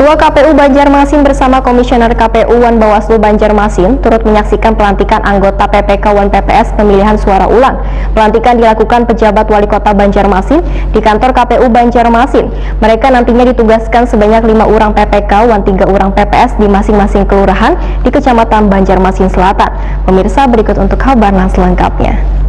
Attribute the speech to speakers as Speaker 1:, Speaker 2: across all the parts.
Speaker 1: Ketua KPU Banjarmasin bersama Komisioner KPU Wan Bawaslu Banjarmasin turut menyaksikan pelantikan anggota PPK Wan PPS pemilihan suara ulang. Pelantikan dilakukan pejabat wali kota Banjarmasin di kantor KPU Banjarmasin. Mereka nantinya ditugaskan sebanyak 5 orang PPK Wan 3 orang PPS di masing-masing kelurahan di Kecamatan Banjarmasin Selatan. Pemirsa, berikut untuk kabar selengkapnya.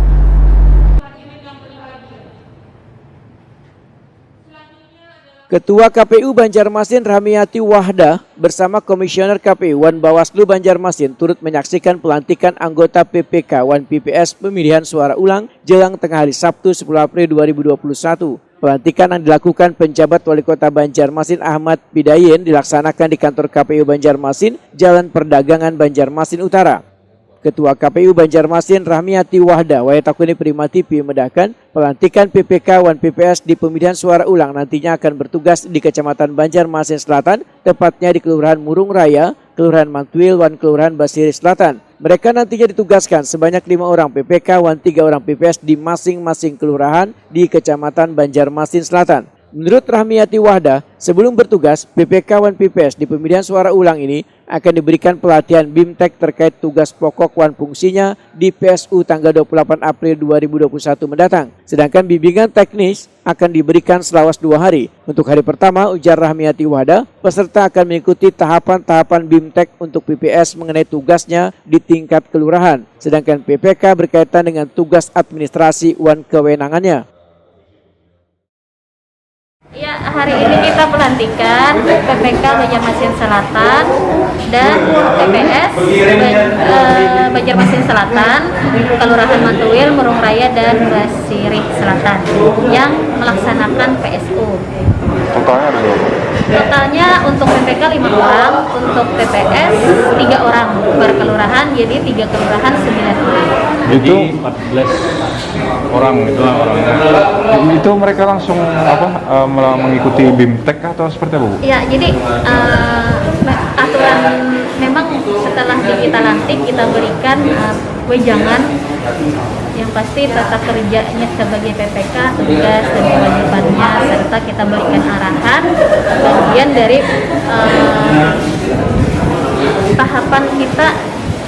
Speaker 2: Ketua KPU Banjarmasin Rahmiati Wahda bersama Komisioner KPU Wan Bawaslu Banjarmasin turut menyaksikan pelantikan anggota PPK Wan PPS pemilihan suara ulang jelang tengah hari Sabtu 10 April 2021. Pelantikan yang dilakukan penjabat wali kota Banjarmasin Ahmad Bidayen dilaksanakan di kantor KPU Banjarmasin, Jalan Perdagangan Banjarmasin Utara. Ketua KPU Banjarmasin Rahmiati Wahda Wayatakuni Prima TV medahkan pelantikan PPK Wan PPS di pemilihan suara ulang nantinya akan bertugas di Kecamatan Banjarmasin Selatan, tepatnya di Kelurahan Murung Raya, Kelurahan Mantuil, Wan Kelurahan Basiri Selatan. Mereka nantinya ditugaskan sebanyak 5 orang PPK Wan 3 orang PPS di masing-masing kelurahan di Kecamatan Banjarmasin Selatan. Menurut Rahmiati Wahda, sebelum bertugas, PPK Wan PPS di pemilihan suara ulang ini akan diberikan pelatihan BIMTEK terkait tugas pokok wan fungsinya di PSU tanggal 28 April 2021 mendatang. Sedangkan bimbingan teknis akan diberikan selama 2 hari. Untuk hari pertama, ujar Rahmiati Wahda, peserta akan mengikuti tahapan-tahapan BIMTEK untuk PPS mengenai tugasnya di tingkat kelurahan. Sedangkan PPK berkaitan dengan tugas administrasi wan kewenangannya.
Speaker 3: Ya, hari ini kita pelantikan PPK Banjarmasin Selatan dan PPS Banjarmasin Selatan, Kelurahan Mantuil, Murung Raya, dan Basiri Selatan yang melaksanakan PSU.
Speaker 4: Totalnya ada berapa?
Speaker 3: Totalnya untuk PPK 5 orang, untuk PPS 3 orang per kelurahan, jadi 3 kelurahan 9 orang.
Speaker 4: Itu
Speaker 5: 14 orang itu orangnya.
Speaker 4: itu mereka langsung mengikuti BIMTEK atau seperti apa, Bu?
Speaker 3: Ya, jadi aturan memang setelah kita lantik kita berikan wejangan yang pasti tata kerjanya sebagai PPK, tugas dan kewajibannya, serta kita berikan arahan bagian dari tahapan kita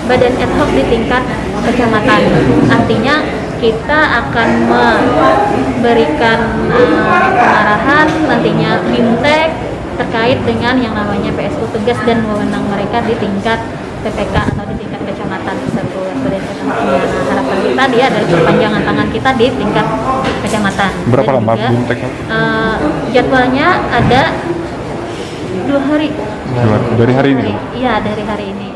Speaker 3: badan ad hoc di tingkat kecamatan. Artinya kita akan memberikan pengarahan nantinya BIMTEK terkait dengan yang namanya PSU, tugas dan wewenang mereka di tingkat PPK atau di tingkat kecamatan tersebut. Harapan kita dia adalah perpanjangan tangan kita di tingkat kecamatan.
Speaker 4: Berapa
Speaker 3: dan
Speaker 4: lama
Speaker 3: juga,
Speaker 4: BIMTEK?
Speaker 3: jadwalnya ada 2 hari.
Speaker 4: Dari hari ini?
Speaker 3: Iya, dari hari ini.